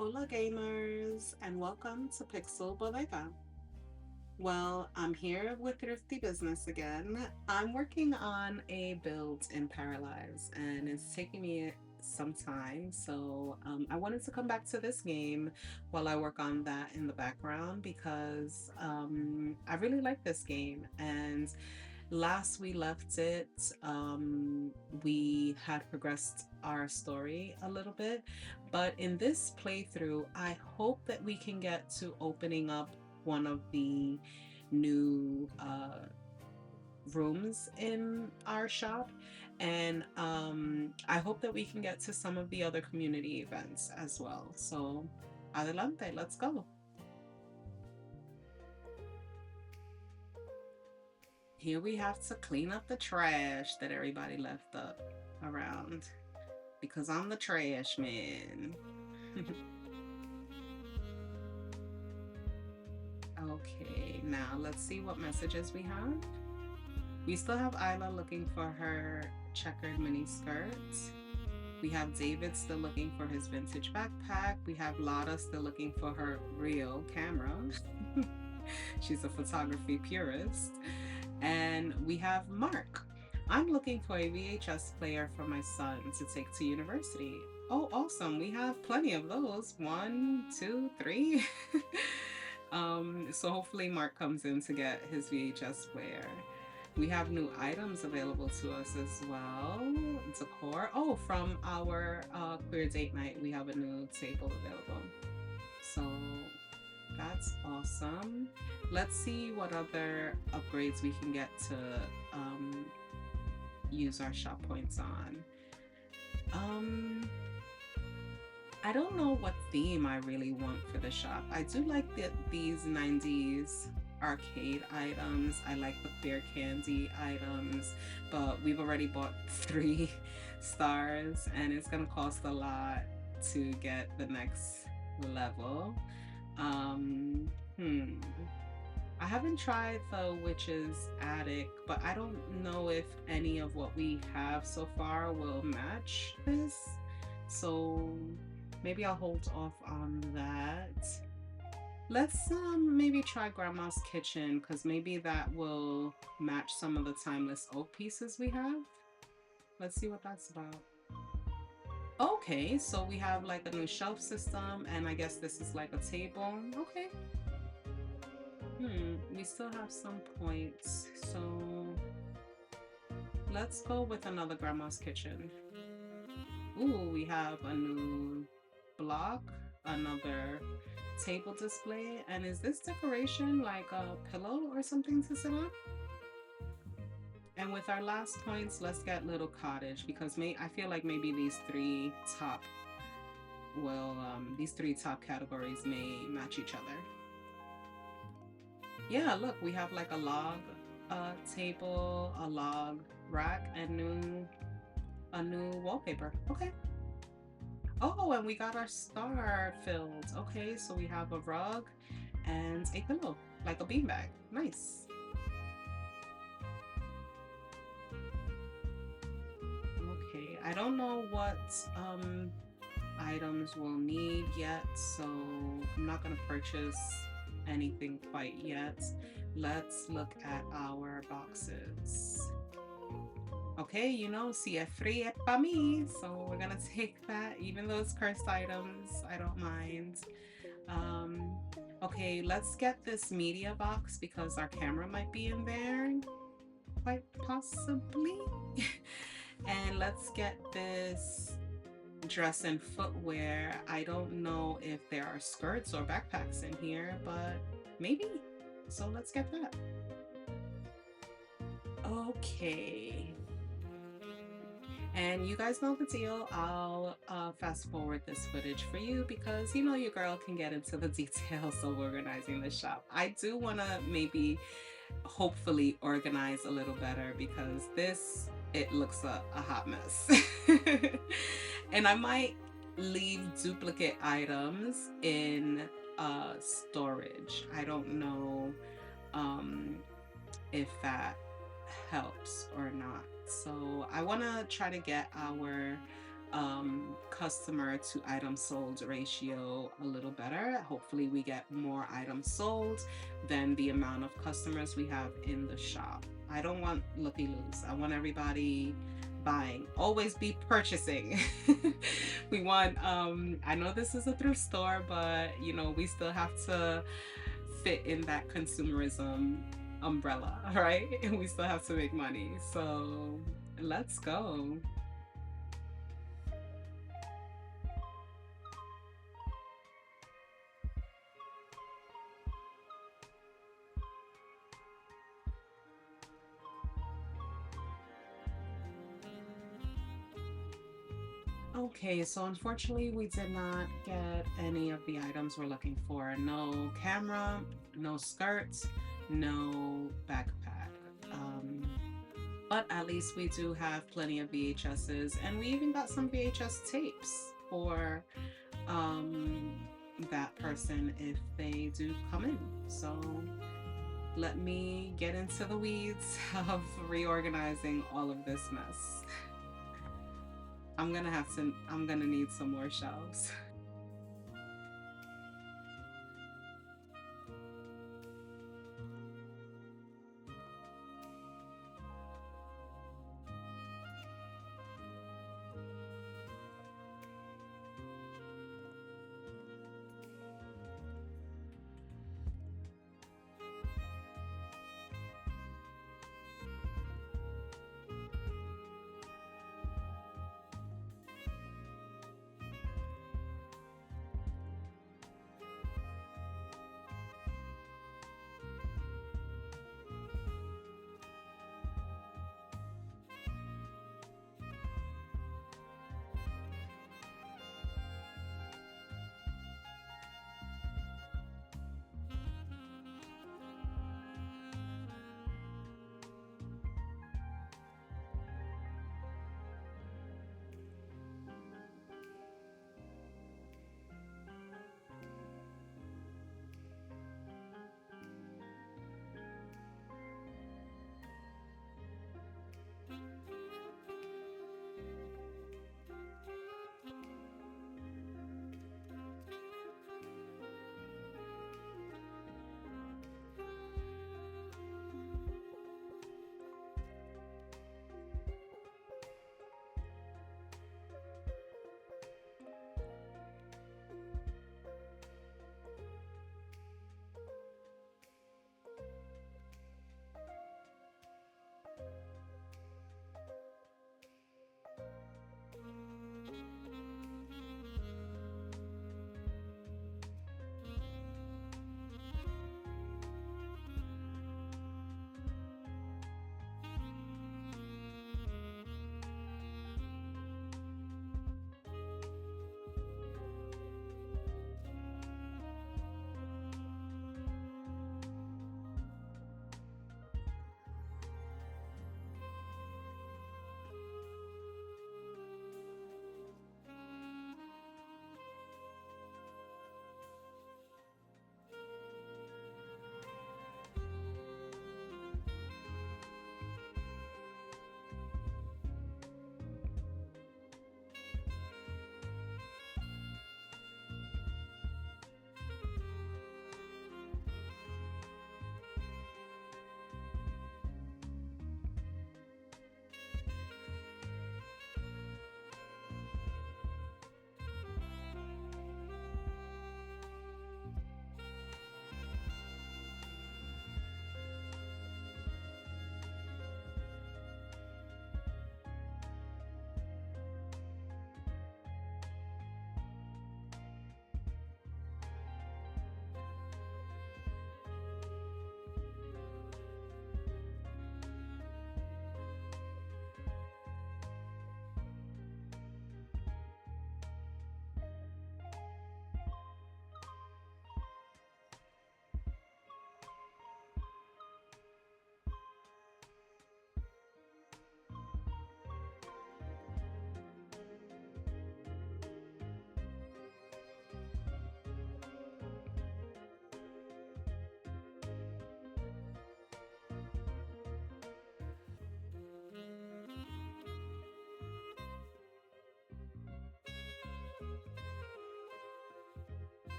Hola gamers, and welcome to Pixel Bodega. Well, I'm here with Thrifty Business again. I'm working on a build in Paralyze and it's taking me some time. So I wanted to come back to this game while I work on that in the background because I really like this game. And last we left it, we had progressed our story a little bit, but in this playthrough, I hope that we can get to opening up one of the new rooms in our shop, and I hope that we can get to some of the other community events as well. So, adelante, let's go. Here we have to clean up the trash that everybody left up around because I'm the trash man. Okay, now let's see what messages we have. We still have Isla looking for her checkered mini skirt. We have David still looking for his vintage backpack. We have Lotta still looking for her real camera. She's a photography purist. And we have Mark. I'm looking for a VHS player for my son to take to university. Oh, awesome. We have plenty of those. One, two, three. So hopefully Mark comes in to get his VHS player. We have new items available to us as well. Decor. Oh, from our queer date night, we have a new table available. So that's awesome. Let's see what other upgrades we can get to um, use our shop points on. Um, I don't know what theme I really want for the shop. I do like these 90s arcade items. I like the beer candy items, but we've already bought 3 stars and it's gonna cost a lot to get the next level. Um, hmm. I haven't tried the Witch's Attic, but I don't know if any of what we have so far will match this. So maybe I'll hold off on that. Let's maybe try Grandma's Kitchen because maybe that will match some of the timeless oak pieces we have. Let's see what that's about. Okay, so we have like a new shelf system, and I guess this is like a table. Okay. We still have some points, so let's go with another Grandma's Kitchen. Ooh, we have a new block, another table display, and is this decoration like a pillow or something to sit on? And with our last points, let's get Little Cottage because I feel like maybe these three top categories may match each other. Yeah, look, we have like a log table, a log rack, and a new wallpaper. Okay. Oh, and we got our star filled. Okay, so we have a rug and a pillow, like a beanbag. Nice. Okay, I don't know what items we'll need yet, so I'm not gonna purchase anything quite yet. Let's look at our boxes. Okay, si es free es pa me, so we're gonna take that, even though it's cursed items, I don't mind. Um, okay, let's get this media box because our camera might be in there, quite possibly. And let's get this dress and footwear. I don't know if there are skirts or backpacks in here, but maybe. So let's get that. Okay. And you guys know the deal. I'll fast forward this footage for you because your girl can get into the details of organizing the shop. I do want to maybe hopefully organize a little better because it looks a hot mess. And I might leave duplicate items in storage. I don't know um, if that helps or not. So I want to try to get our customer to item sold ratio a little better. Hopefully, we get more items sold than the amount of customers we have in the shop. I don't want looky loos. I want everybody buying. Always be purchasing. We want, I know this is a thrift store, but we still have to fit in that consumerism umbrella, right? And we still have to make money. So let's go. Okay, so unfortunately, we did not get any of the items we're looking for. No camera, no skirt, no backpack. Um, but at least we do have plenty of VHSs, and we even got some VHS tapes for um, that person if they do come in. So let me get into the weeds of reorganizing all of this mess. I'm gonna need some more shelves.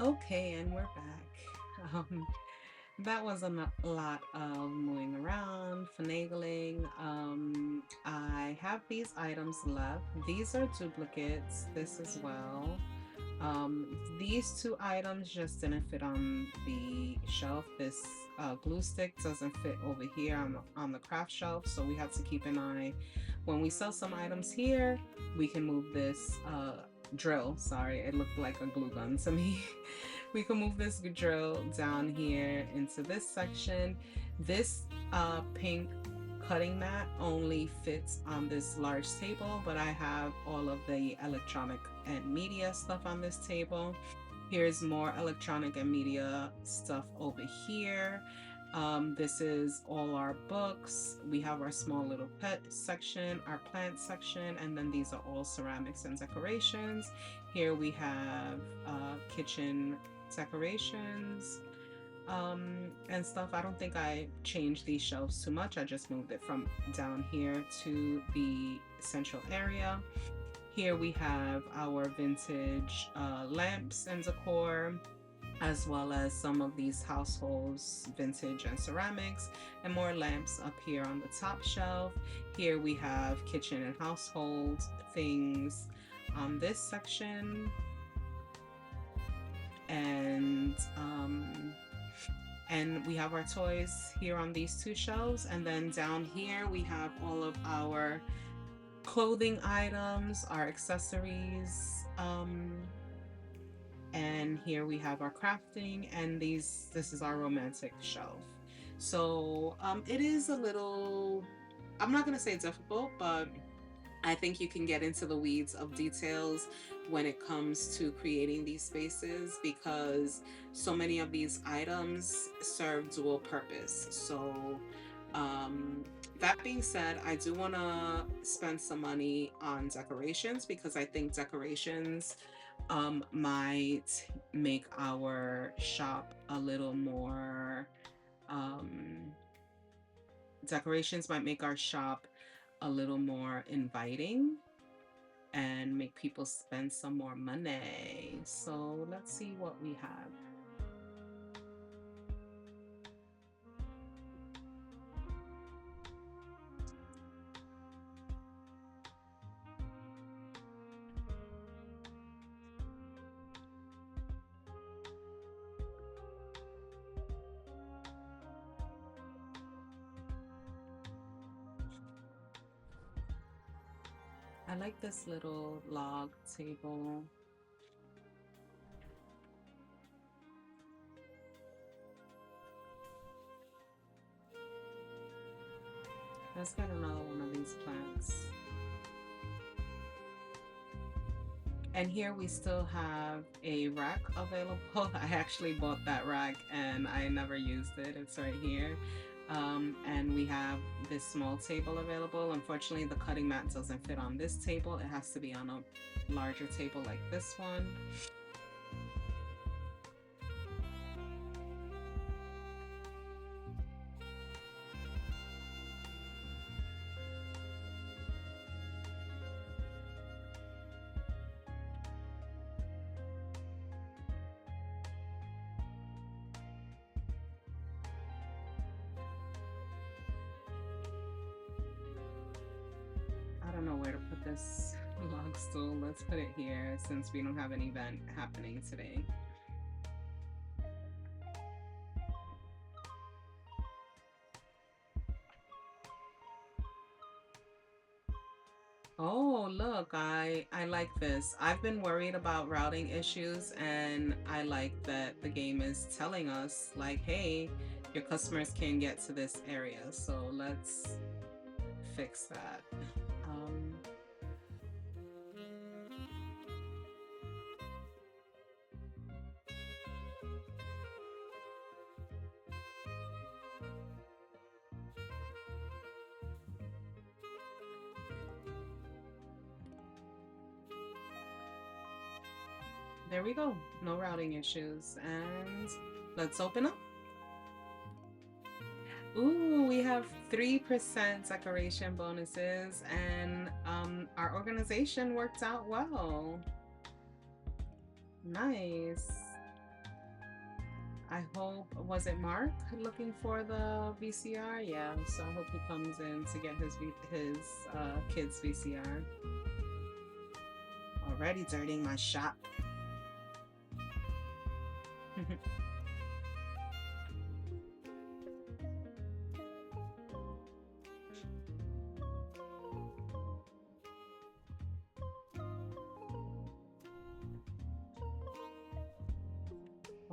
Okay, and we're back. That was lot of moving around, finagling. I have these items left. These are duplicates. This as well. These two items just didn't fit on the shelf. This glue stick doesn't fit over here on the craft shelf, so we have to keep an eye. When we sell some items here, we can move this drill. Sorry, it looked like a glue gun to me. We can move this drill down here into this section. This pink cutting mat only fits on this large table, but I have all of the electronic and media stuff on this table. Here's more electronic and media stuff over here. This is all our books. We have our small little pet section, our plant section, and then these are all ceramics and decorations. Here we have kitchen decorations and stuff. I don't think I changed these shelves too much. I just moved it from down here to the central area. Here we have our vintage lamps and decor, as well as some of these households, vintage and ceramics, and more lamps up here on the top shelf. Here we have kitchen and household things on this section. And we have our toys here on these two shelves, and then down here we have all of our clothing items, our accessories, and here we have our crafting, and this is our romantic shelf. So it is a little, I'm not gonna say difficult, but I think you can get into the weeds of details when it comes to creating these spaces, because so many of these items serve dual purpose. So, that being said, I do want to spend some money on decorations, because I think decorations might make our shop a little more, um, decorations might make our shop a little more inviting and make people spend some more money. So let's see what we have. I like this little log table. Let's get another one of these plants. And here we still have a rack available. I actually bought that rack and I never used it. It's right here. And we have this small table available. Unfortunately, the cutting mat doesn't fit on this table. It has to be on a larger table like this one. I don't know where to put this log stool. Let's put it here since we don't have an event happening today. Oh, look, I like this. I've been worried about routing issues, and I like that the game is telling us like, hey, your customers can get to this area. So let's fix that. Um, there we go. No routing issues. And let's open up. Ooh, we have 3% decoration bonuses, and our organization worked out well. Nice. I hope, was it Mark looking for the VCR? Yeah, so I hope he comes in to get his kid's VCR. Already dirtying my shop.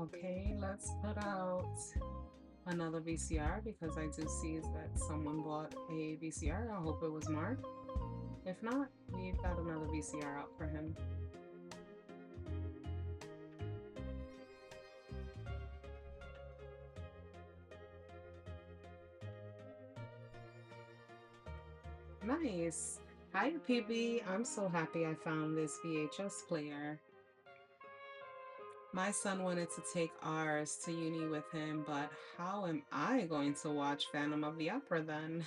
Okay, let's put out another VCR because I do see that someone bought a VCR. I hope it was Mark. If not, we've got another VCR out for him. Nice. Hi, PB. I'm so happy I found this VHS player. My son wanted to take ours to uni with him, but how am I going to watch Phantom of the Opera then?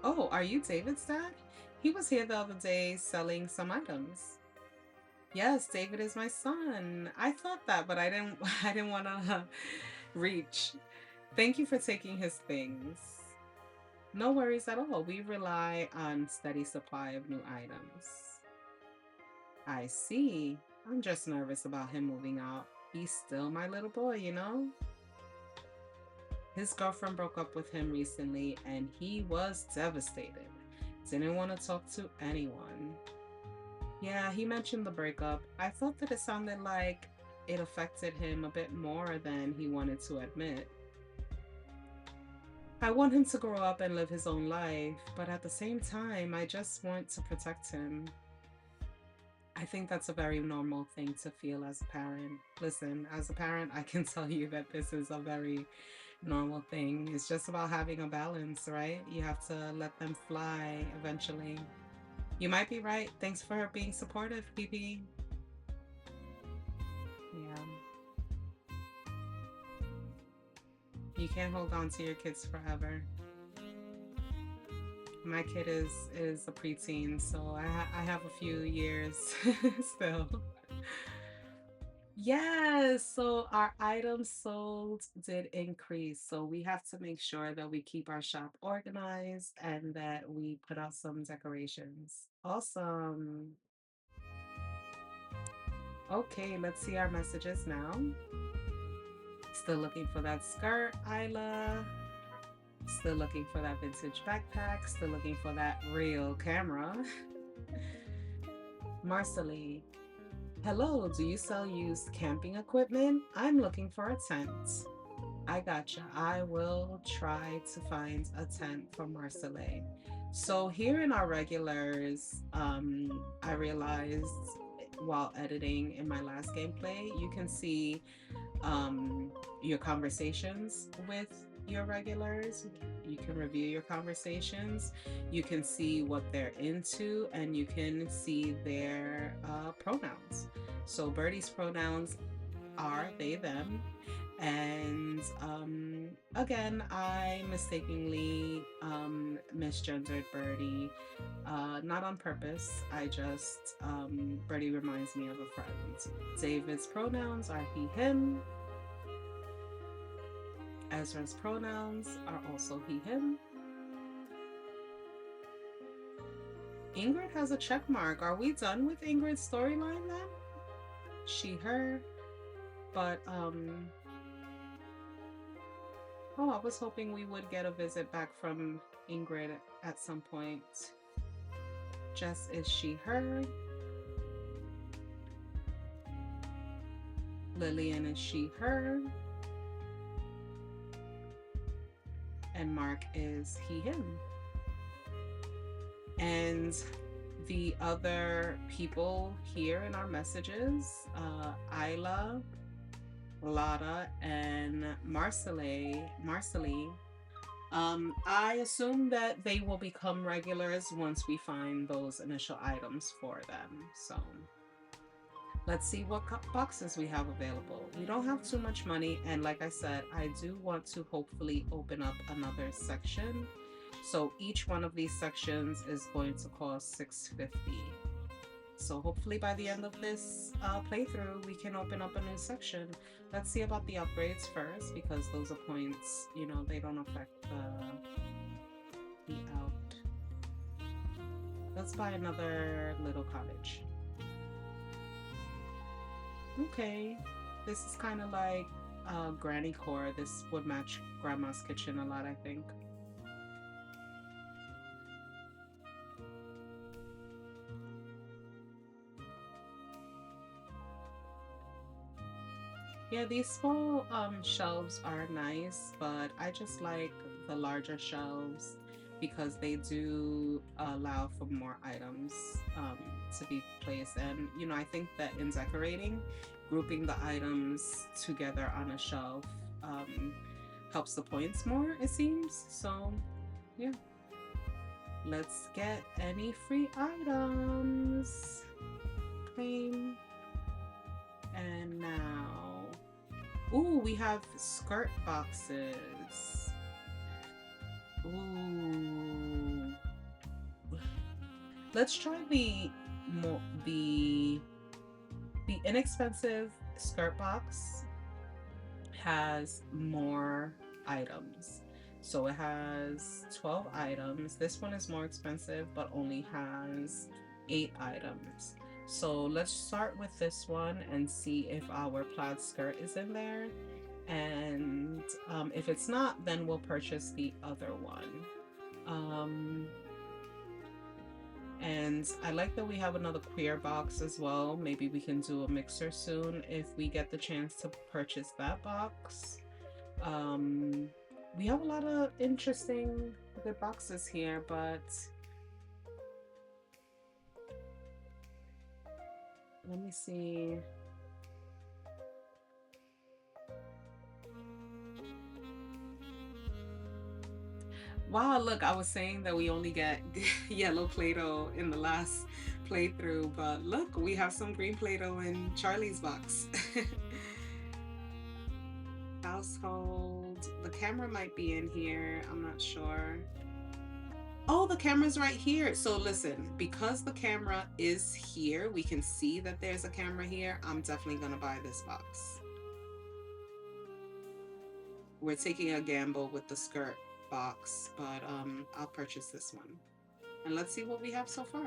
Oh, are you David's dad? He was here the other day selling some items. Yes, David is my son. I thought that, but I didn't I didn't want to reach. Thank you for taking his things. No worries at all. We rely on steady supply of new items. I see. I'm just nervous about him moving out. He's still my little boy, you know? His girlfriend broke up with him recently and he was devastated. Didn't want to talk to anyone. Yeah, he mentioned the breakup. I thought that it sounded like it affected him a bit more than he wanted to admit. I want him to grow up and live his own life, but at the same time, I just want to protect him. I think that's a very normal thing to feel as a parent. Listen, as a parent, I can tell you that this is a very normal thing. It's just about having a balance, right? You have to let them fly eventually. You might be right. Thanks for being supportive, PB. Yeah. You can't hold on to your kids forever. My kid is a preteen, so I have a few years still. Yes, so our items sold did increase. So we have to make sure that we keep our shop organized and that we put out some decorations. Awesome. Okay, let's see our messages now. Still looking for that skirt, Isla. Still looking for that vintage backpack. Still looking for that real camera. Marcelly. Hello, do you sell used camping equipment? I'm looking for a tent. I gotcha. I will try to find a tent for Marcelay. So here in our regulars, I realized while editing in my last gameplay, you can see your conversations with your regulars. You can review your conversations. You can see what they're into, and you can see their pronouns. So Birdie's pronouns are they, them. And again, I mistakenly misgendered Birdie, not on purpose. I just, Birdie reminds me of a friend. David's pronouns are he, him. Ezra's pronouns are also he, him. Ingrid has a check mark. Are we done with Ingrid's storyline then? She, her. But, oh, I was hoping we would get a visit back from Ingrid at some point. Jess is she, her. Lillian is she, her. And Mark is he, him. And the other people here in our messages, Isla, Lotta, and Marceline, I assume that they will become regulars once we find those initial items for them. So let's see what boxes we have available. We don't have too much money, and like I said, I do want to hopefully open up another section. So each one of these sections is going to cost $6.50. So hopefully by the end of this playthrough, we can open up a new section. Let's see about the upgrades first, because those are points, you know, they don't affect the out. Let's buy another little cottage. Okay, this is kind of like granny core. This would match grandma's kitchen a lot, I think. Yeah, these small shelves are nice, but I just like the larger shelves because they do allow for more items to be placed. And, you know, I think that in decorating, grouping the items together on a shelf helps the points more, it seems. So, yeah. Let's get any free items. Claim. And now, ooh, we have skirt boxes. Ooh, let's try the inexpensive skirt box. Has more items, so it has 12 items. This one is more expensive, but only has 8 items. So let's start with this one and see if our plaid skirt is in there. And if it's not, then we'll purchase the other one. And I like that we have another queer box as well. Maybe we can do a mixer soon if we get the chance to purchase that box. We have a lot of interesting good boxes here, but let me see. Wow, look, I was saying that we only get yellow Play-Doh in the last playthrough, but look, we have some green Play-Doh in Charlie's box. Household. The camera might be in here. I'm not sure. Oh, the camera's right here. So listen, because the camera is here, we can see that there's a camera here. I'm definitely gonna buy this box. We're taking a gamble with the skirt box, but I'll purchase this one. And let's see what we have so far.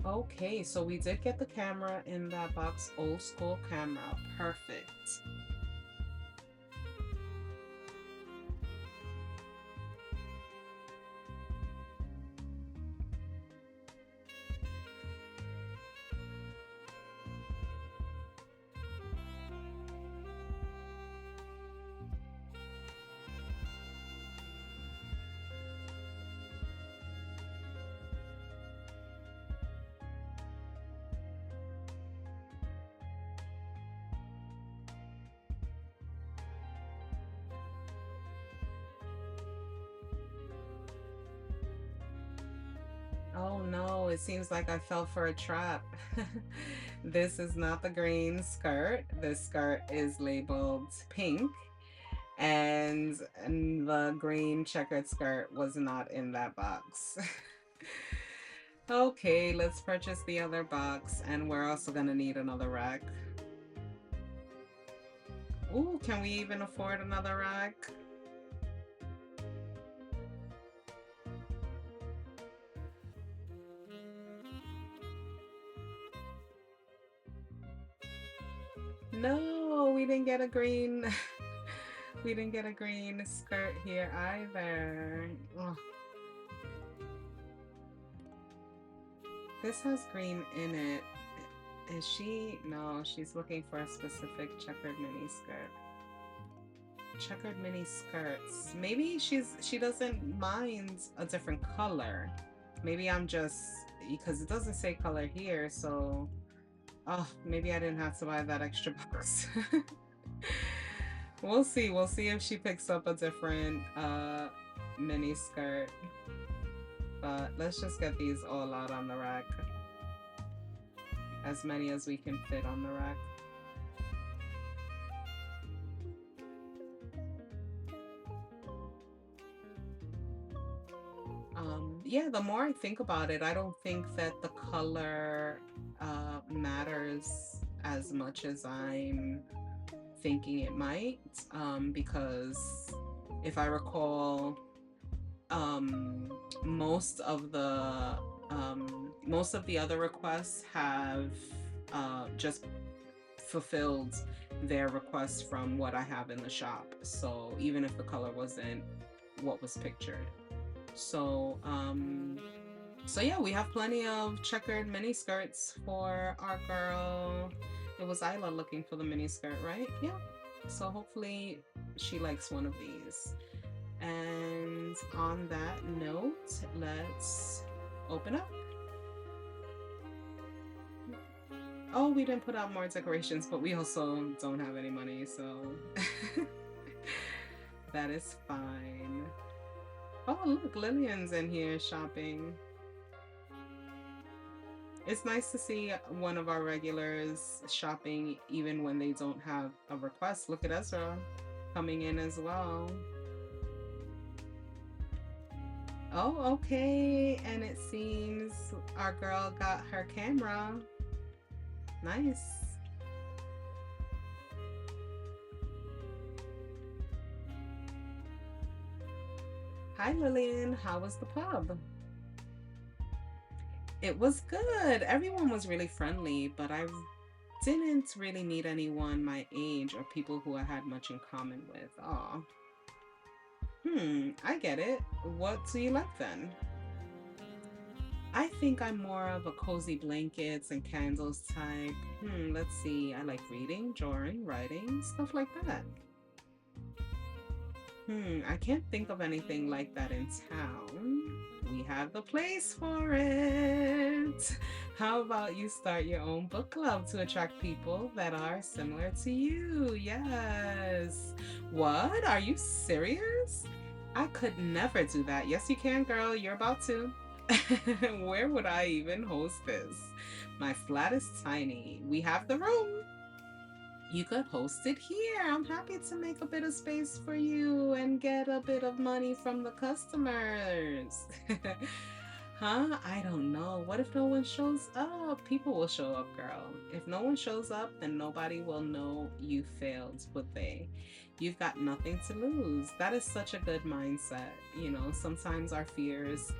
Okay, so we did get the camera in that box. Old school camera. Perfect. Oh no, it seems like I fell for a trap. This is not the green skirt. This skirt is labeled pink, and the green checkered skirt was not in that box. Okay, let's purchase the other box, and we're also gonna need another rack. Ooh, can we even afford another rack? No, we didn't get a green. We didn't get a green skirt here either. Ugh. This has green in it. Is she? No, she's looking for a specific checkered mini skirt. Checkered mini skirts. Maybe she doesn't mind a different color. Maybe I'm just, because it doesn't say color here, so oh, maybe I didn't have to buy that extra box. We'll see. We'll see if she picks up a different mini skirt. But let's just get these all out on the rack. As many as we can fit on the rack. yeah, the more I think about it, I don't think that the color matters as much as I'm thinking it might, because if I recall, um, most of the most of the other requests have just fulfilled their requests from what I have in the shop. So even if the color wasn't what was pictured. So so yeah, we have plenty of checkered mini skirts for our girl. It was Isla looking for the mini skirt, right? Yeah. So hopefully she likes one of these. And on that note, let's open up. Oh, we didn't put out more decorations, but we also don't have any money, so that is fine. Oh, look, Lillian's in here shopping. It's nice to see one of our regulars shopping even when they don't have a request. Look at Ezra coming in as well. Oh, okay. And it seems our girl got her camera. Nice. Hi, Lillian. How was the pub? It was good. Everyone was really friendly, but I didn't really meet anyone my age or people who I had much in common with. Aw. I get it. What do you like then? I think I'm more of a cozy blankets and candles type. Let's see. I like reading, drawing, writing, stuff like that. I can't think of anything like that in town. We have the place for it. How about you start your own book club to attract people that are similar to you? Yes. What? Are you serious? I could never do that. Yes, you can, girl. You're about to. Where would I even host this? My flat is tiny. We have the room. You could host it here. I'm happy to make a bit of space for you and get a bit of money from the customers. Huh? I don't know. What if no one shows up? People will show up, girl. If no one shows up, then nobody will know you failed, would they? You've got nothing to lose. That is such a good mindset. You know, sometimes our fears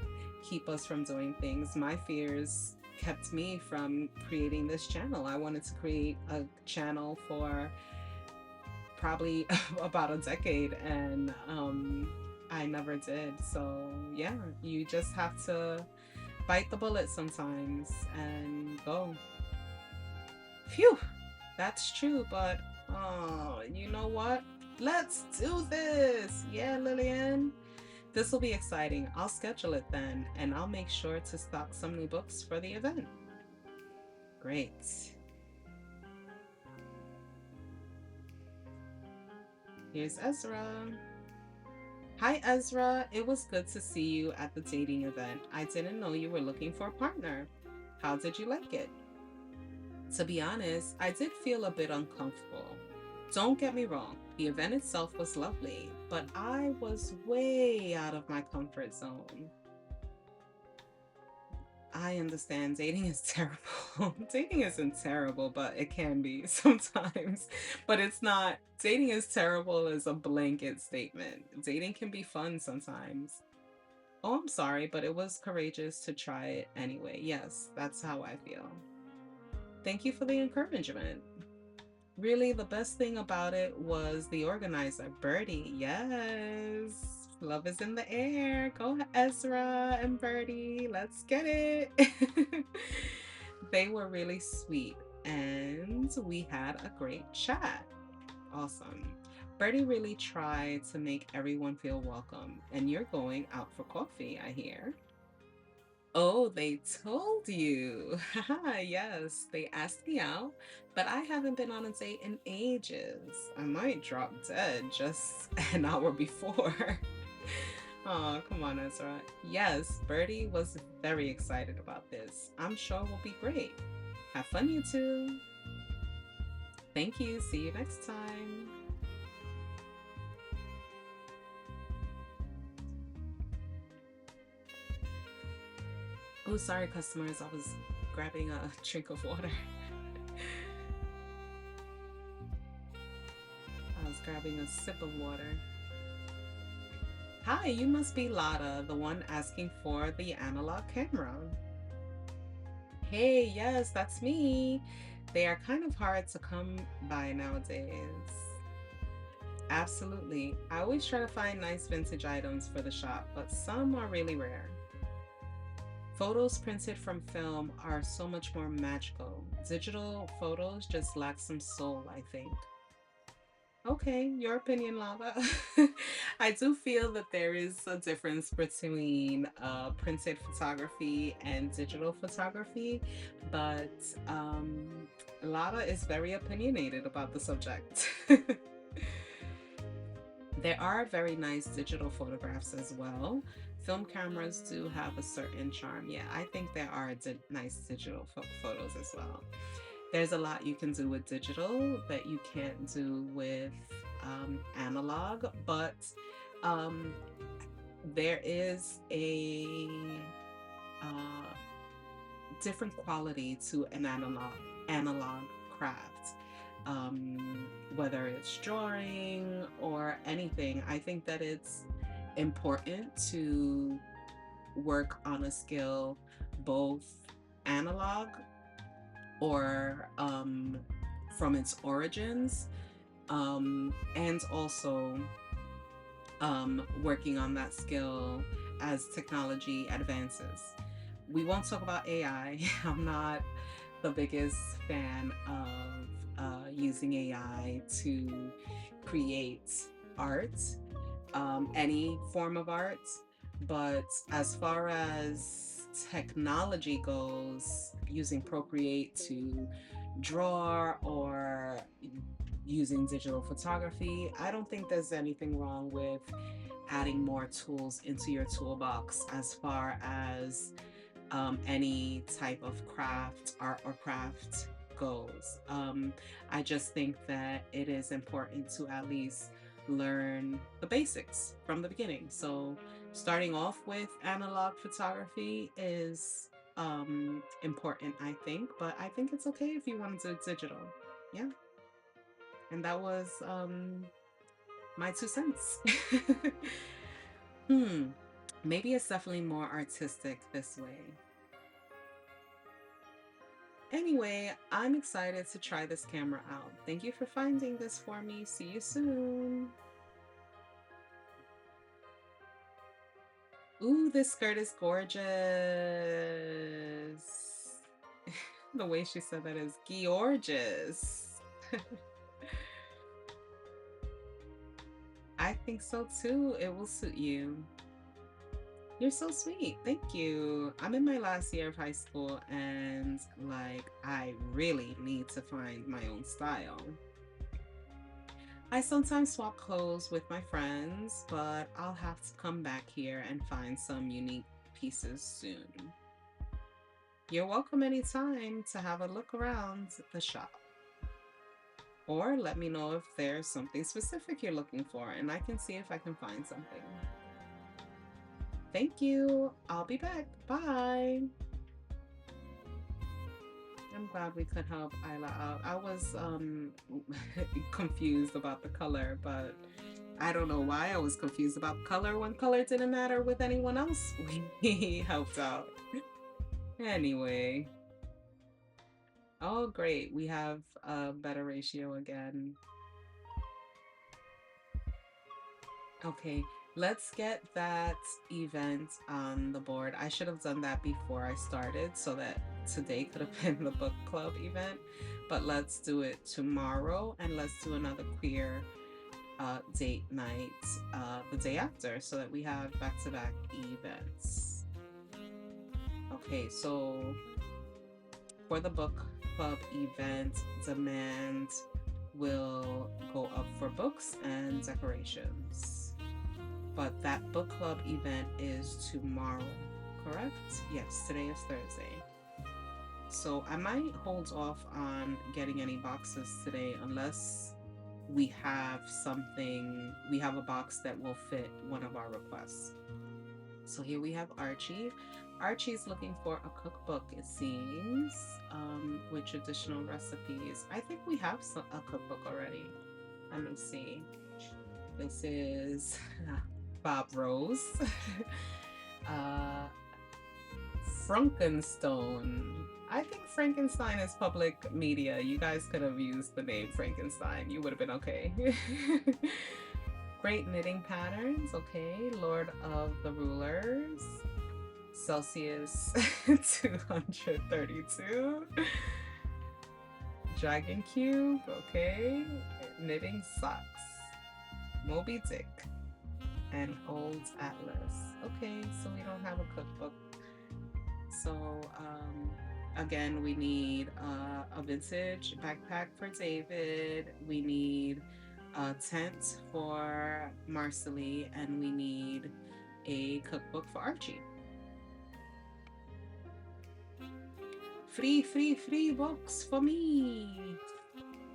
keep us from doing things. My fears kept me from creating this channel. I wanted to create a channel for probably about a decade, and I never did. So yeah, you just have to bite the bullet sometimes and go. Phew, that's true, but oh, you know what? Let's do this! Yeah, Lillian. This will be exciting. I'll schedule it then, and I'll make sure to stock some new books for the event. Great. Here's Ezra. Hi, Ezra. It was good to see you at the dating event. I didn't know you were looking for a partner. How did you like it? To be honest, I did feel a bit uncomfortable. Don't get me wrong, the event itself was lovely, but I was way out of my comfort zone. I understand dating is terrible. Dating isn't terrible, but it can be sometimes. But it's not, dating is terrible as a blanket statement. Dating can be fun sometimes. Oh, I'm sorry, but it was courageous to try it anyway. Yes, that's how I feel. Thank you for the encouragement. Really, the best thing about it was the organizer, Birdie. Yes. Love is in the air. Go Ezra and Birdie. Let's get it. They were really sweet and we had a great chat. Awesome. Birdie really tried to make everyone feel welcome. And you're going out for coffee, I hear. Oh, they told you. Haha, yes, they asked me out, but I haven't been on a date in ages. I might drop dead just an hour before. Oh, come on, Ezra. Yes, Birdie was very excited about this. I'm sure we'll be great. Have fun, you two. Thank you. See you next time. Oh, sorry, customers. I was grabbing a drink of water. I was grabbing a sip of water. Hi, you must be Lada, the one asking for the analog camera. Hey, yes, that's me. They are kind of hard to come by nowadays. Absolutely. I always try to find nice vintage items for the shop, but some are really rare. Photos printed from film are so much more magical. Digital photos just lack some soul, I think. Okay, your opinion, Lava. I do feel that there is a difference between printed photography and digital photography, but Lava is very opinionated about the subject. There are very nice digital photographs as well. Film cameras do have a certain charm. Yeah, I think there are nice digital photos as well. There's a lot you can do with digital that you can't do with analog, but um, there is a uh, different quality to an analog craft. Whether it's drawing or anything, I think that it's important to work on a skill both analog or from its origins, and also working on that skill as technology advances. We won't talk about AI. I'm not the biggest fan of using AI to create art, any form of art. But as far as technology goes, using Procreate to draw or using digital photography, I don't think there's anything wrong with adding more tools into your toolbox as far as any type of craft, art or craft goes. I just think that it is important to at least learn the basics from the beginning. So starting off with analog photography is important, I think, but I think it's okay if you want to do digital. Yeah. And that was my 2 cents. Hmm. Maybe it's definitely more artistic this way. Anyway, I'm excited to try this camera out. Thank you for finding this for me. See you soon. Ooh, this skirt is gorgeous. The way she said that is gorgeous. I think so too. It will suit you. You're so sweet. Thank you. I'm in my last year of high school and like I really need to find my own style. I sometimes swap clothes with my friends, but I'll have to come back here and find some unique pieces soon. You're welcome anytime to have a look around the shop. Or let me know if there's something specific you're looking for and I can see if I can find something. Thank you. I'll be back. Bye. I'm glad we could help Isla out. I was confused about the color, but I don't know why I was confused about color when color didn't matter with anyone else we helped out. Anyway. Oh, great. We have a better ratio again. Okay, let's get that event on the board. I should have done that before I started so that today could have been the book club event, but let's do it tomorrow and let's do another queer date night the day after so that we have back-to-back events. Okay, so for the book club event, demand will go up for books and decorations. But that book club event is tomorrow, correct? Yes, today is Thursday. So I might hold off on getting any boxes today unless we have a box that will fit one of our requests. So here we have Archie. Archie's looking for a cookbook, it seems, with traditional recipes. I think we have a cookbook already. Let me see. This is Bob Rose. uh, Frankenstone. I think Frankenstein is public media. You guys could have used the name Frankenstein. You would have been okay. Great knitting patterns. Okay. Lord of the Rulers. Celsius 232. Dragon Cube. Okay. Knitting socks. Moby Dick. And Old Atlas. Okay, so we don't have a cookbook. So again, we need a vintage backpack for David. We need a tent for Marcelly, and we need a cookbook for Archie. Free books for me.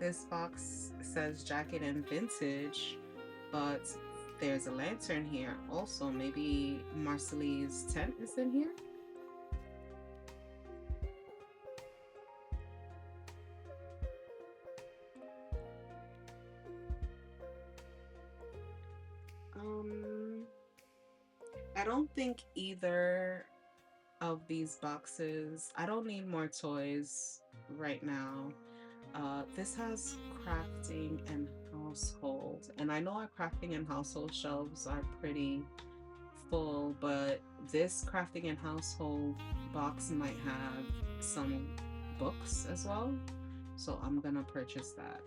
This box says jacket and vintage, but there's a lantern here also. Maybe Marcelly's tent is in here. I don't think either of these boxes. I don't need more toys right now. This has crafting and household, and I know our crafting and household shelves are pretty full, but this crafting and household box might have some books as well, so I'm gonna purchase that.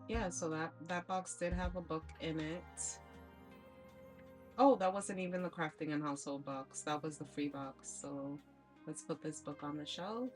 Yeah, so that box did have a book in it. Oh, that wasn't even the crafting and household box. That was the free box. So let's put this book on the shelf.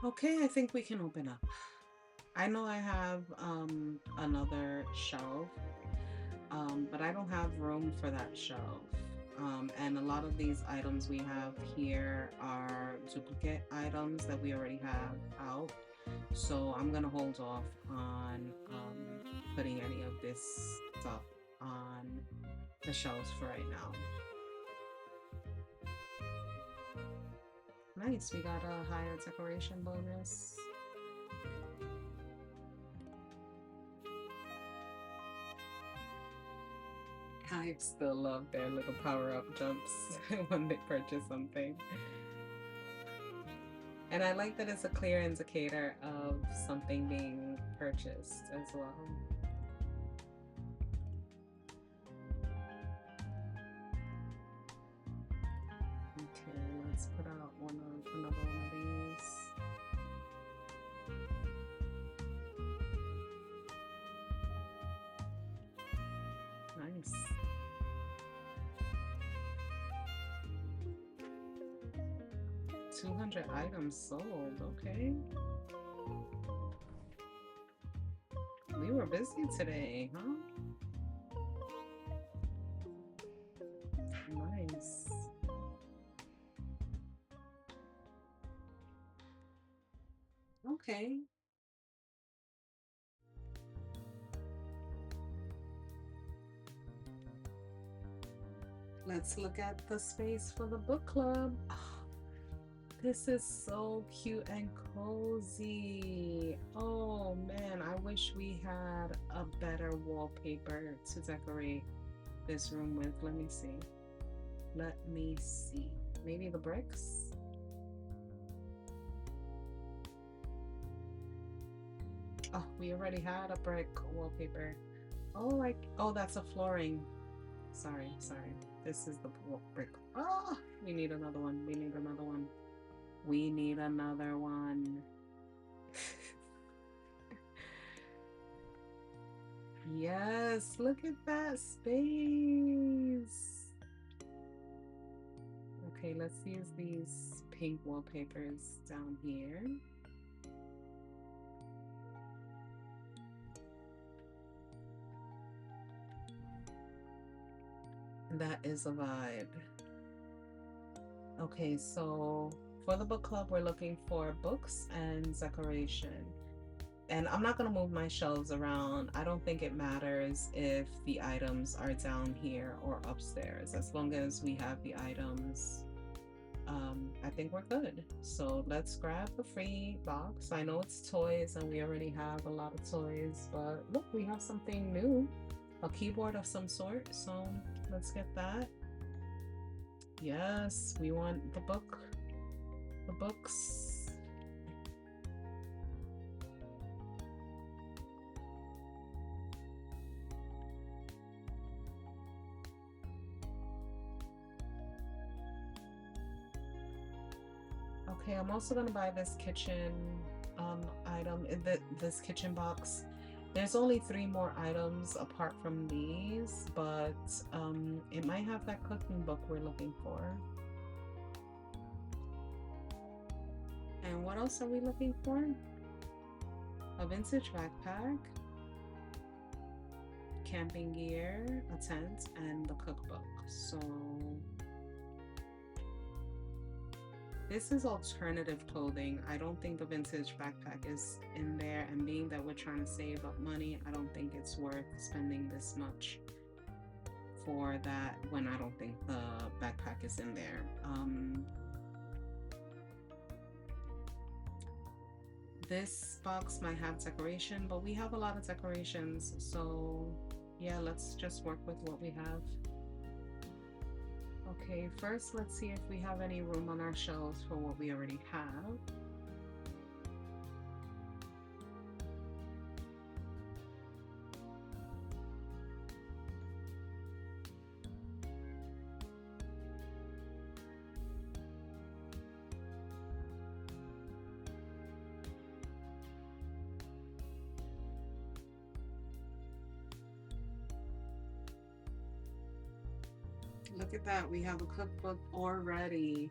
Okay, I think we can open up. I know I have another shelf, but I don't have room for that shelf. And a lot of these items we have here are duplicate items that we already have out. So I'm gonna hold off on putting any of this stuff on the shelves for right now. Nice, we got a higher decoration bonus. I still love their little power-up jumps when they purchase something. And I like that it's a clear indicator of something being purchased as well. Okay, let's put out another one of these. Nice. $200 items sold, okay. We were busy today, huh? Nice. Okay. Let's look at the space for the book club. Oh, This is so cute and cozy. Oh man, I wish we had a better wallpaper to decorate this room with. Let me see. Let me see. Maybe the bricks? Oh, we already had a brick wallpaper. Oh, like, oh, that's a flooring. Sorry, sorry. This is the brick. Oh, we need another one. We need another one. We need another one. Yes, look at that space. Okay, let's use these pink wallpapers down here. That is a vibe. Okay, so for the book club, we're looking for books and decoration. And I'm not going to move my shelves around. I don't think it matters if the items are down here or upstairs. As long as we have the items, I think we're good. So let's grab the free box. I know it's toys and we already have a lot of toys, but look, we have something new, a keyboard of some sort. So let's get that. Yes, we want the books. Okay, I'm also gonna buy this kitchen item, this kitchen box. There's only 3 more items apart from these, but it might have that cooking book we're looking for. And what else are we looking for? A vintage backpack, camping gear, a tent, and the cookbook. So this is alternative clothing. I don't think the vintage backpack is in there, and being that we're trying to save up money, I don't think it's worth spending this much for that when I don't think the backpack is in there. This box might have decoration, but we have a lot of decorations, so yeah, let's just work with what we have. Okay, first let's see if we have any room on our shelves for what we already have. Look at that, we have a cookbook already.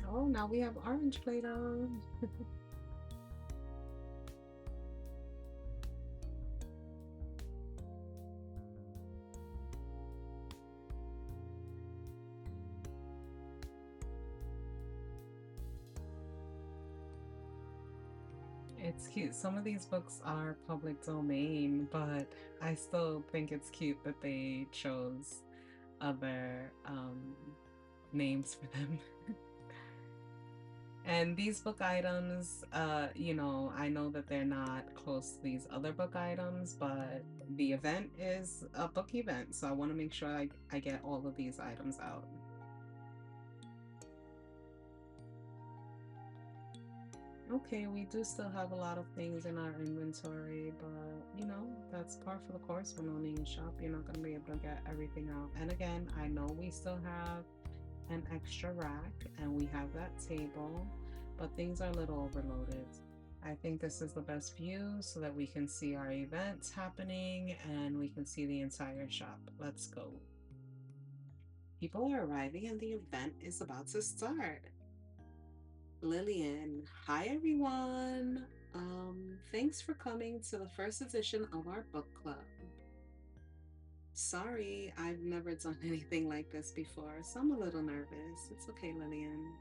Oh, now we have orange Play-Doh. It's cute. Some of these books are public domain, but I still think it's cute that they chose other names for them. And these book items, you know, I know that they're not close to these other book items, but the event is a book event, so I want to make sure I get all of these items out. Okay, we do still have a lot of things in our inventory, but you know, that's par for the course when owning a shop. You're not going to be able to get everything out. And again, I know we still have an extra rack and we have that table, but things are a little overloaded. I think this is the best view so that we can see our events happening and we can see the entire shop. Let's go. People are arriving and the event is about to start. Lillian. Hi, everyone. Thanks for coming to the first edition of our book club. Sorry, I've never done anything like this before, so I'm a little nervous. It's okay, Lillian.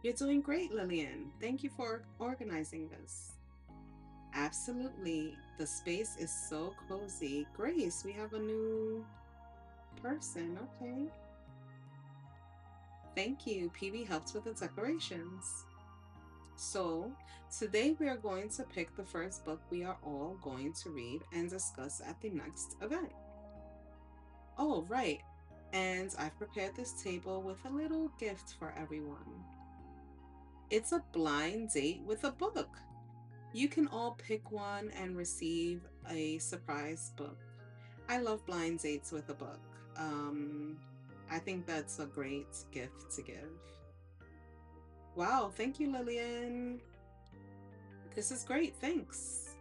You're doing great, Lillian. Thank you for organizing this. Absolutely. The space is so cozy. Grace, we have a new person. Okay. Thank you. PB helps with the decorations. So, today we are going to pick the first book we are all going to read and discuss at the next event. Oh, right. And I've prepared this table with a little gift for everyone. It's a blind date with a book. You can all pick one and receive a surprise book. I love blind dates with a book. Um, I think that's a great gift to give. Wow, thank you, Lillian. This is great. Thanks.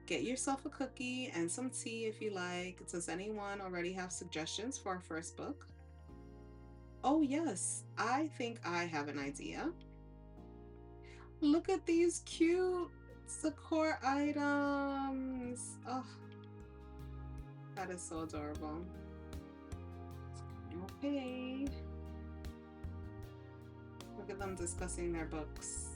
Get yourself a cookie and some tea if you like. Does anyone already have suggestions for our first book? Oh, yes, I think I have an idea. Look at these cute decor items. Oh, that is so adorable. Okay. Look at them discussing their books.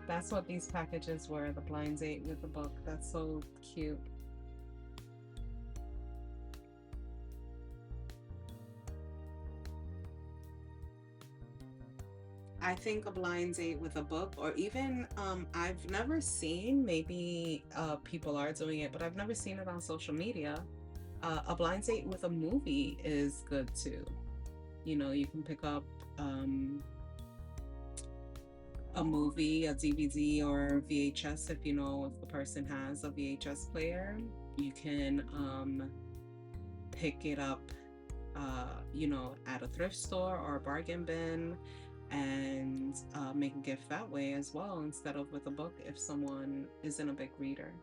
That's what these packages were, the blind date with the book. That's so cute. I think a blind date with a book, or even I've never seen, maybe people are doing it, but I've never seen it on social media. A blind date with a movie is good too. You know, you can pick up um, a movie, a DVD or VHS if you know if the person has a VHS player. You can pick it up, at a thrift store or a bargain bin and make a gift that way as well instead of with a book if someone isn't a big reader.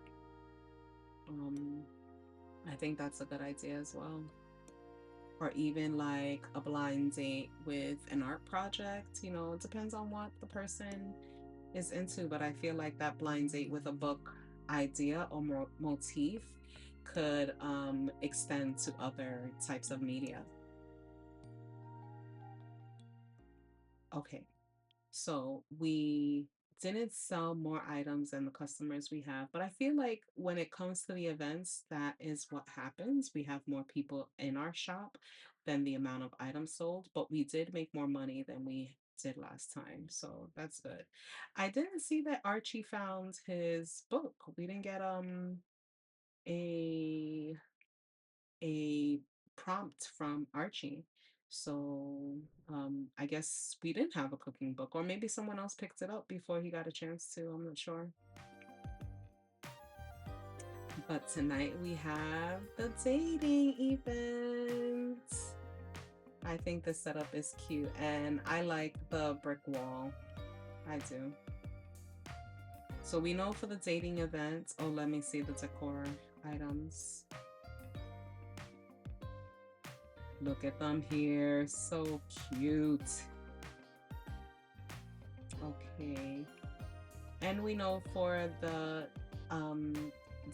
Um, I think that's a good idea as well. Or even like a blind date with an art project, it depends on what the person is into. But I feel like that blind date with a book idea or motif could extend to other types of media. Okay, so we didn't sell more items than the customers we have, but I feel like when it comes to the events, that is what happens. We have more people in our shop than the amount of items sold, but we did make more money than we did last time, so that's good. I didn't see that Archie found his book. We didn't get a a prompt from Archie. So I guess we didn't have a cooking book, or maybe someone else picked it up before he got a chance to. I'm not sure. But tonight we have the dating event. I think the setup is cute and I like the brick wall. I do. So we know for the dating event, oh, let me see the decor items. Look at them here, so cute. Okay. And we know for the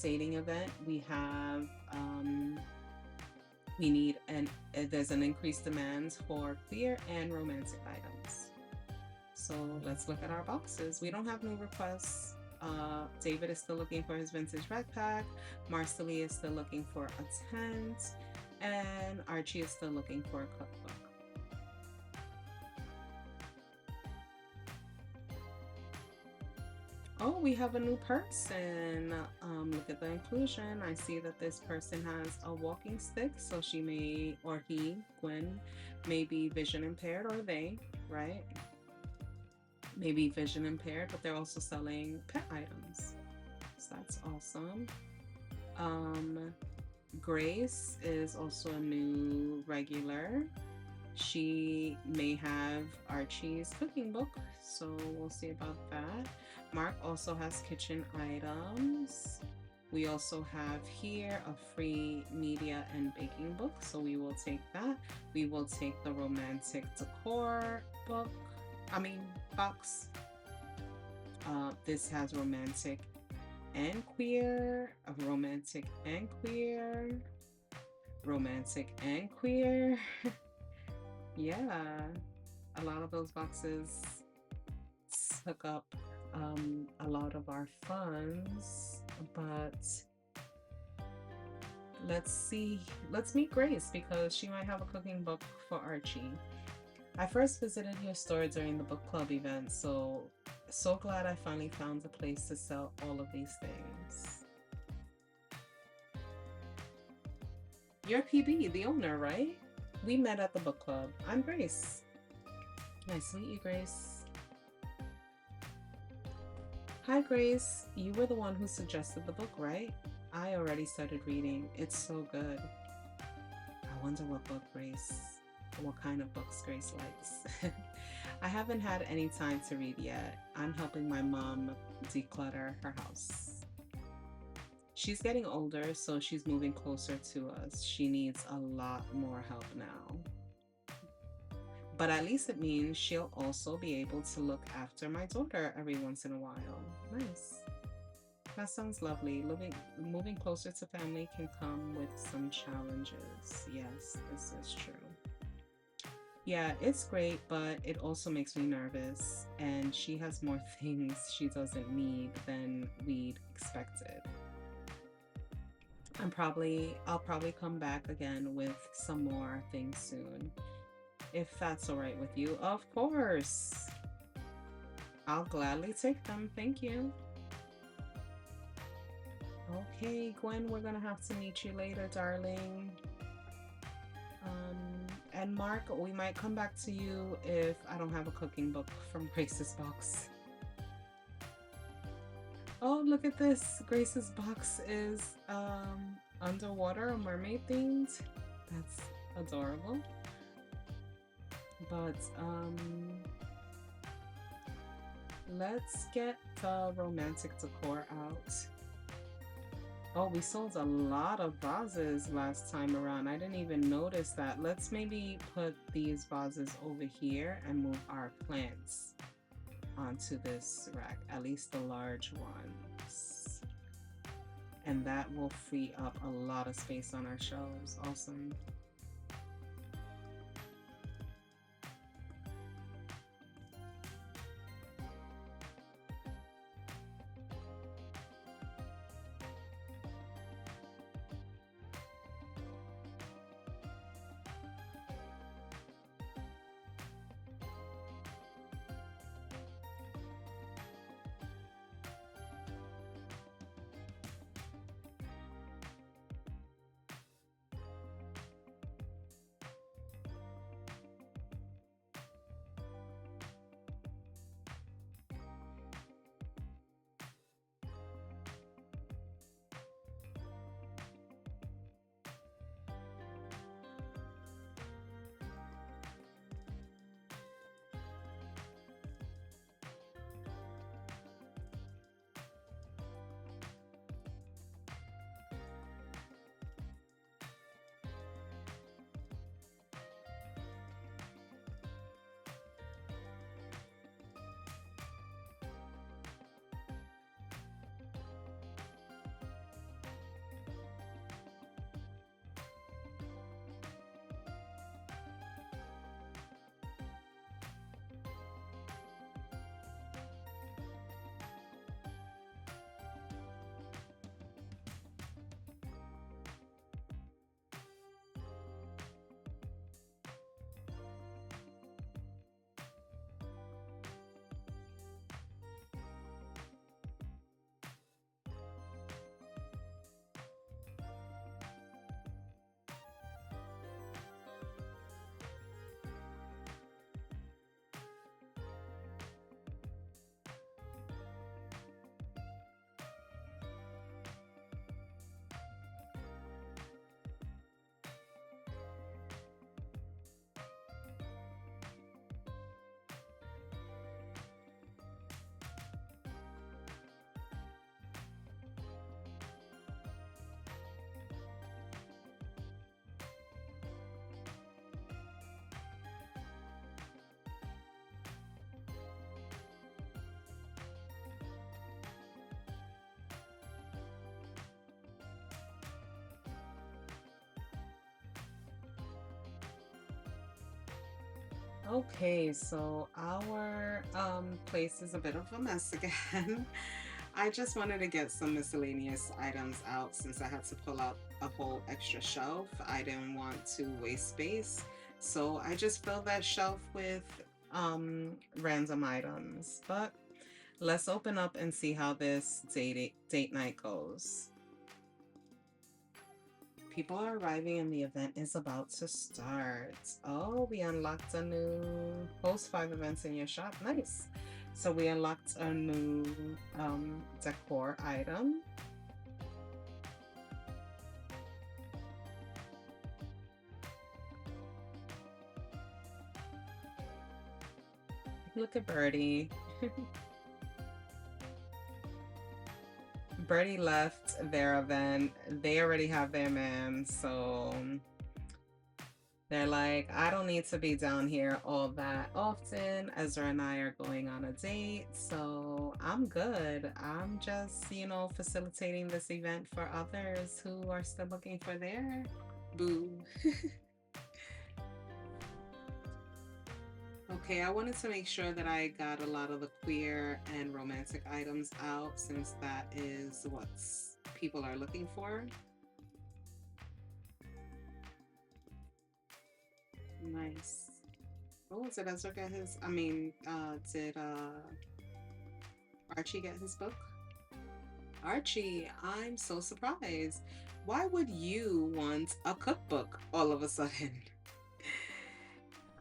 dating event, we need there's an increased demand for queer and romantic items. So let's look at our boxes. We don't have new requests. David is still looking for his vintage backpack. Marcely is still looking for a tent. And Archie is still looking for a cookbook. Oh, we have a new person. Look at the inclusion. I see that this person has a walking stick, so she may, or he, Gwen, may be vision impaired, or they, right? Maybe vision impaired, but they're also selling pet items. So that's awesome. Grace is also a new regular. She may have Archie's cooking book, so we'll see about that. Mark also has kitchen items. We also have here a free media and baking book, so we will take that. We will take the romantic decor book, box. This has romantic and queer, romantic and queer, romantic and queer. Yeah, a lot of those boxes took up a lot of our funds, but let's see, let's meet Grace because she might have a cooking book for Archie. I first visited your store during the book club event, so glad I finally found a place to sell all of these things. You're PB, the owner, right? We met at the book club. I'm Grace. Nice to meet you, Grace. Hi, Grace. You were the one who suggested the book, right? I already started reading. It's so good. I wonder what book Grace, what kind of books Grace likes. I haven't had any time to read yet. I'm helping my mom declutter her house. She's getting older, so she's moving closer to us. She needs a lot more help now. But at least it means she'll also be able to look after my daughter every once in a while. Nice. That sounds lovely. Moving closer to family can come with some challenges. Yes, this is true. Yeah, it's great, but it also makes me nervous. And she has more things she doesn't need than we'd expected. I'll probably come back again with some more things soon. If that's all right with you, of course. I'll gladly take them. Thank you. Okay, Gwen, we're gonna have to meet you later, darling. And Mark, we might come back to you if I don't have a cooking book from Grace's box. Oh, look at this. Grace's box is underwater, mermaid themed. That's adorable. But let's get the romantic decor out. Oh, we sold a lot of vases last time around. I didn't even notice that. Let's maybe put these vases over here and move our plants onto this rack, at least the large ones. And that will free up a lot of space on our shelves. Awesome. Okay, so our place is a bit of a mess again. I just wanted to get some miscellaneous items out since I had to pull out a whole extra shelf. I didn't want to waste space. So I just filled that shelf with random items. But let's open up and see how this date night goes. People are arriving and the event is about to start. Oh, we unlocked a new host 5 events in your shop. Nice. So we unlocked a new decor item. Look at Birdie. Birdie left their event. They already have their man, so they're like, I don't need to be down here all that often. Ezra and I are going on a date, so I'm good. I'm just, facilitating this event for others who are still looking for their boo. Okay, I wanted to make sure that I got a lot of the queer and romantic items out since that is what people are looking for. Nice. Oh, did Ezra get his? Did Archie get his book? Archie, I'm so surprised. Why would you want a cookbook all of a sudden?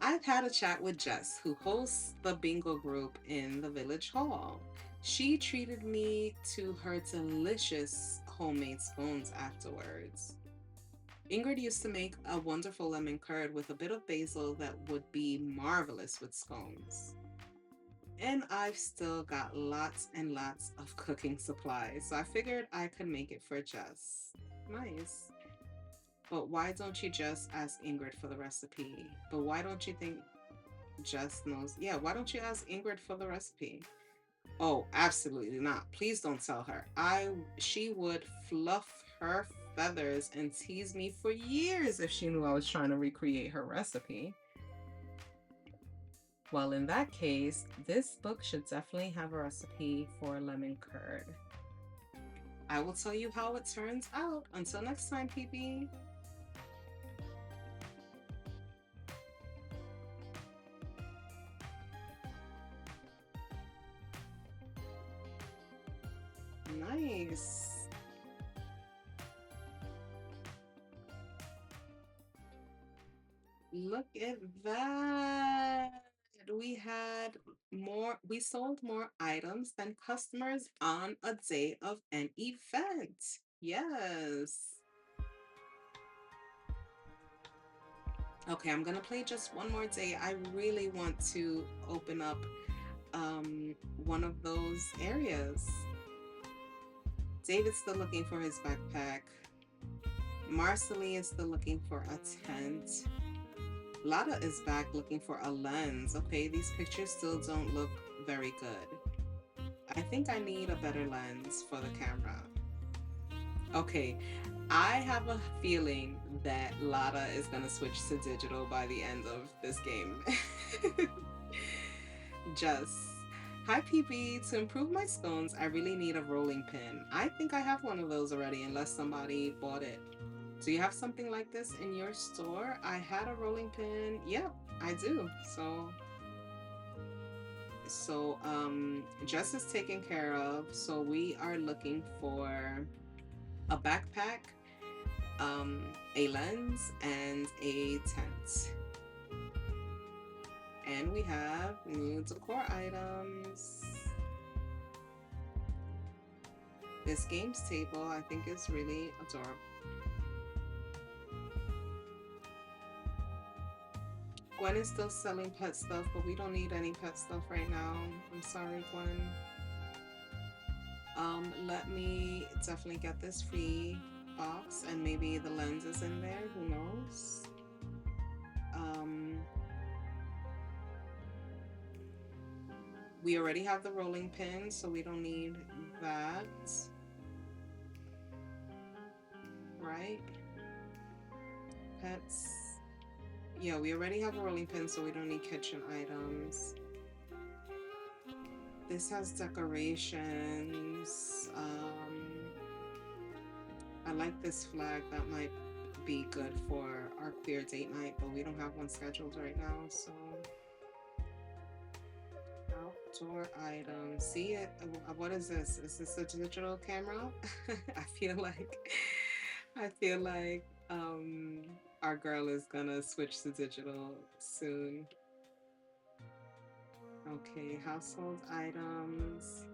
I've had a chat with Jess, who hosts the bingo group in the village hall. She treated me to her delicious homemade scones afterwards. Ingrid used to make a wonderful lemon curd with a bit of basil that would be marvelous with scones. And I've still got lots and lots of cooking supplies, so I figured I could make it for Jess. Nice. But why don't you just ask Ingrid for the recipe? But why don't you think Jess knows? Yeah, why don't you ask Ingrid for the recipe? Oh, absolutely not. Please don't tell her. She would fluff her feathers and tease me for years if she knew I was trying to recreate her recipe. Well, in that case, this book should definitely have a recipe for lemon curd. I will tell you how it turns out. Until next time, PB. Nice. Look at that. We sold more items than customers on a day of an event. Yes. Okay, I'm gonna play just one more day. I really want to open up one of those areas. David's still looking for his backpack. Marceline is still looking for a tent. Lada is back looking for a lens. Okay, these pictures still don't look very good. I think I need a better lens for the camera. Okay, I have a feeling that Lada is gonna switch to digital by the end of this game. Just hi PB. To improve my scones, I really need a rolling pin. I think I have one of those already, unless somebody bought it. Do you have something like this in your store? I had a rolling pin. Yep, I do. Jess is taken care of. So we are looking for a backpack, a lens, and a tent. And we have new decor items. This games table, I think, is really adorable. Gwen is still selling pet stuff, but we don't need any pet stuff right now. I'm sorry, Gwen. Let me definitely get this free box, and maybe the lens is in there. Who knows? We already have the rolling pin, so we don't need that. Right? Pets. Yeah, we already have a rolling pin, so we don't need kitchen items. This has decorations. I like this flag. That might be good for our queer date night, but we don't have one scheduled right now, so outdoor items. See it? What is this? Is this a digital camera? I feel like I feel like our girl is gonna switch to digital soon. Okay, household items,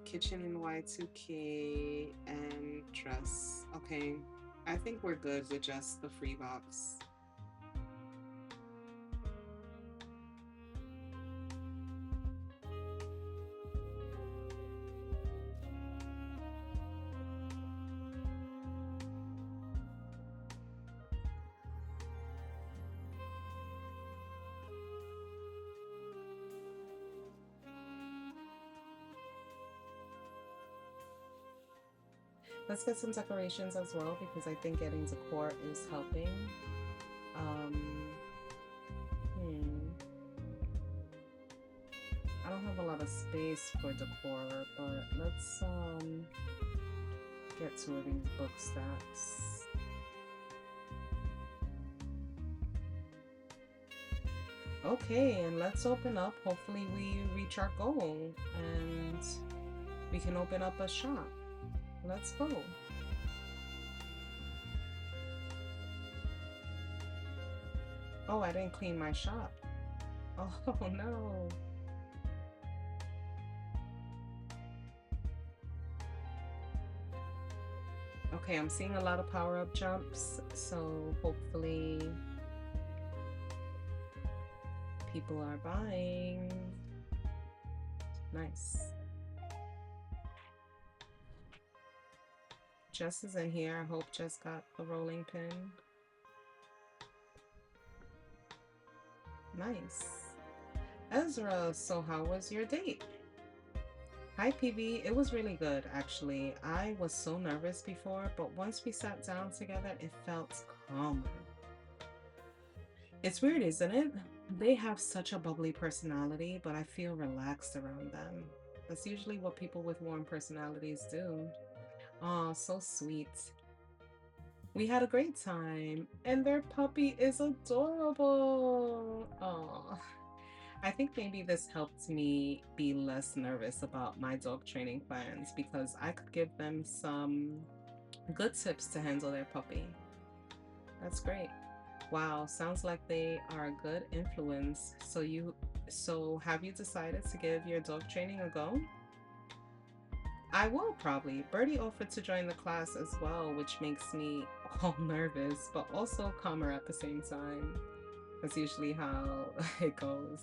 kitchen in Y2K, and dress. Okay, I think we're good with just the free box. Let's get some decorations as well because I think getting decor is helping. Um, hmm. I don't have a lot of space for decor, but let's get two of these book stacks. Okay, and let's open up. Hopefully we reach our goal and we can open up a shop. Let's go. Oh, I didn't clean my shop. Oh no. Okay, I'm seeing a lot of power-up jumps, so hopefully people are buying. Nice. Jess is in here. I hope Jess got the rolling pin. Nice. Ezra, so how was your date? Hi, PB. It was really good, actually. I was so nervous before, but once we sat down together, it felt calmer. It's weird, isn't it? They have such a bubbly personality, but I feel relaxed around them. That's usually what people with warm personalities do. Oh, so sweet. We had a great time, and their puppy is adorable. Oh, I think maybe this helped me be less nervous about my dog training plans because I could give them some good tips to handle their puppy. That's great. Wow, sounds like they are a good influence. So have you decided to give your dog training a go? I will probably. Birdie offered to join the class as well, which makes me all nervous, but also calmer at the same time. That's usually how it goes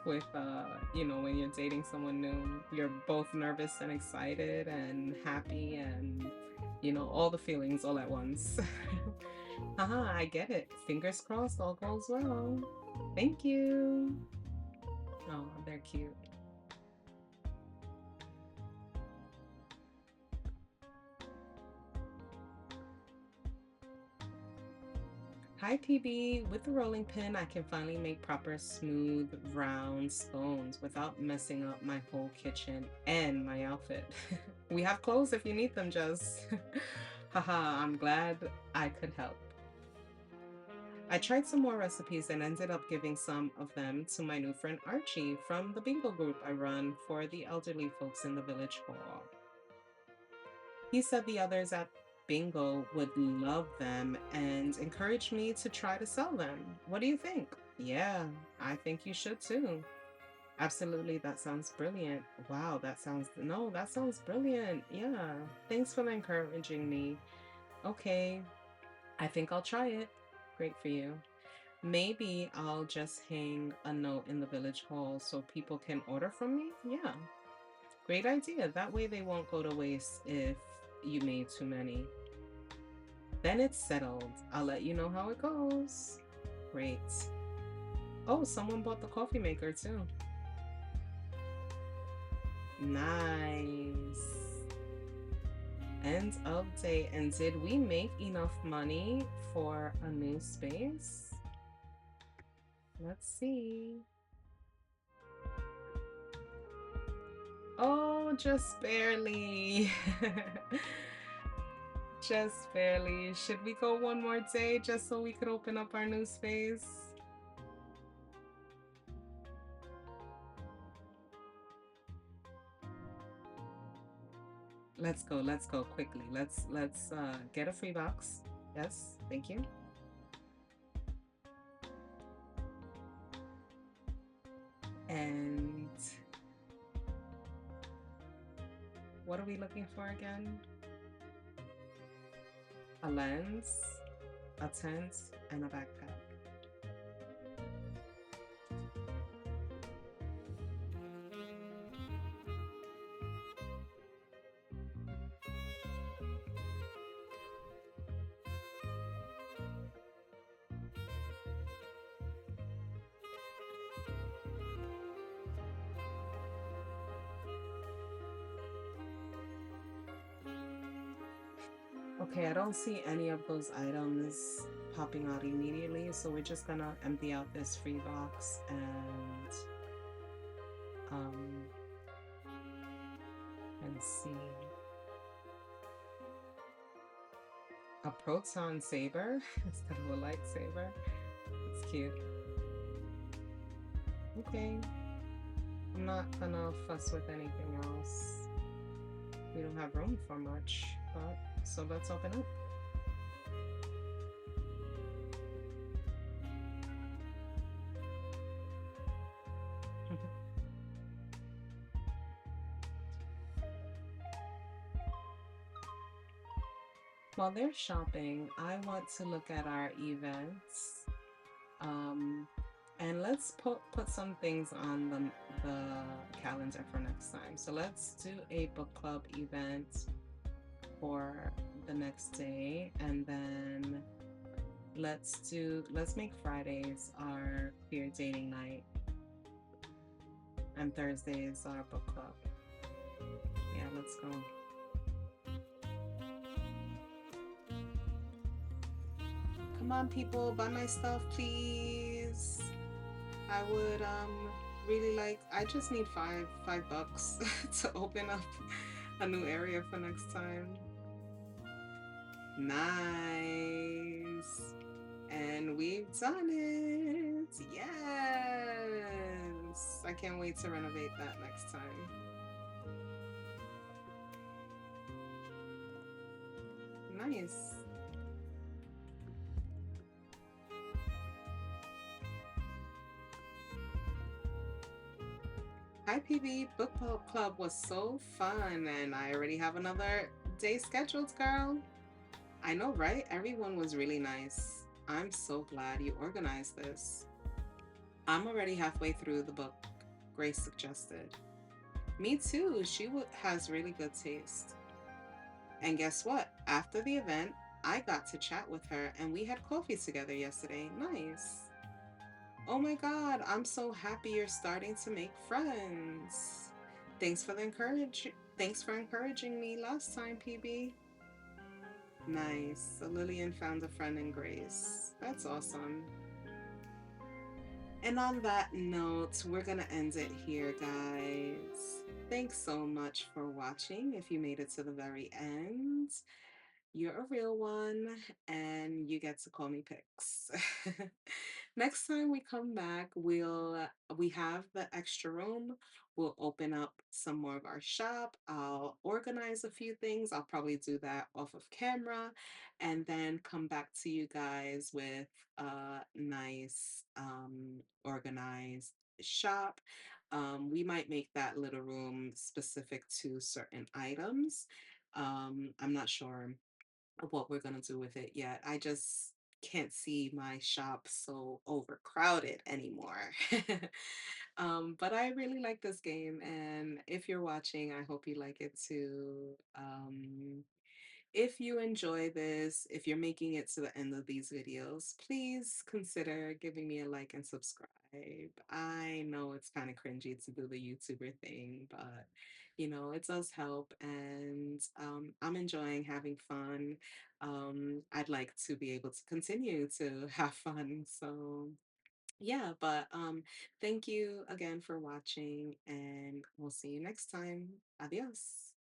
with, when you're dating someone new. You're both nervous and excited and happy and, all the feelings all at once. Haha, I get it. Fingers crossed, all goes well. Thank you. Oh, they're cute. Hi PB, with the rolling pin I can finally make proper smooth round scones without messing up my whole kitchen and my outfit. We have clothes if you need them, Jess. Haha, I'm glad I could help. I tried some more recipes and ended up giving some of them to my new friend Archie from the bingo group I run for the elderly folks in the village hall. He said the others at bingo would love them and encouraged me to try to sell them. What do you think? Yeah, I think you should too. Absolutely, that sounds brilliant. Wow, that sounds brilliant. Yeah, thanks for encouraging me. Okay, I think I'll try it. Great for you. Maybe I'll just hang a note in the village hall so people can order from me. Yeah, great idea. That way they won't go to waste if you made too many. Then it's settled. I'll let you know how it goes. Great. Oh, someone bought the coffee maker too. Nice. End of day. And did we make enough money for a new space? Let's see. Oh, just barely. Just barely. Should we go one more day just so we could open up our new space? Let's go quickly. Let's get a free box. Yes, thank you. And what are we looking for again? A lens, a tent, and a backpack. Okay, I don't see any of those items popping out immediately, so we're just gonna empty out this free box um and see. A proton saber instead of a lightsaber. It's cute. Okay, I'm not gonna fuss with anything else. We don't have room for much, but so let's open up. While they're shopping, I want to look at our events. Um, and let's put some things on the calendar for next time. So let's do a book club event for the next day, and then let's make Fridays our queer dating night, and Thursdays our book club. Yeah, let's go. Come on, people, buy my stuff, please. I would really like. I just need five bucks to open up a new area for next time. Nice. And we've done it. Yes. I can't wait to renovate that next time. Nice. Hi, PB. Club was so fun, and I already have another day scheduled, girl. I know, right? Everyone was really nice. I'm so glad you organized this. I'm already halfway through the book Grace suggested. Me too. Has really good taste. And guess what? After the event, I got to chat with her and we had coffee together yesterday. Nice. Oh my God, I'm so happy you're starting to make friends. Thanks for encouraging me last time, PB. Nice. So Lillian found a friend in Grace. That's awesome. And on that note, we're going to end it here, guys. Thanks so much for watching. If you made it to the very end, you're a real one and you get to call me Pix. Next time we come back, we have the extra room. We'll open up some more of our shop. I'll organize a few things. I'll probably do that off of camera and then come back to you guys with a nice organized shop. We might make that little room specific to certain items. I'm not sure what we're gonna do with it yet. I just can't see my shop so overcrowded anymore. But I really like this game, and if you're watching, I hope you like it too. If you enjoy this, if you're making it to the end of these videos, please consider giving me a like and subscribe. I know it's kind of cringy to do the YouTuber thing, but it does help, and I'm enjoying having fun. I'd like to be able to continue to have fun. So Yeah, but thank you again for watching, and we'll see you next time. Adios.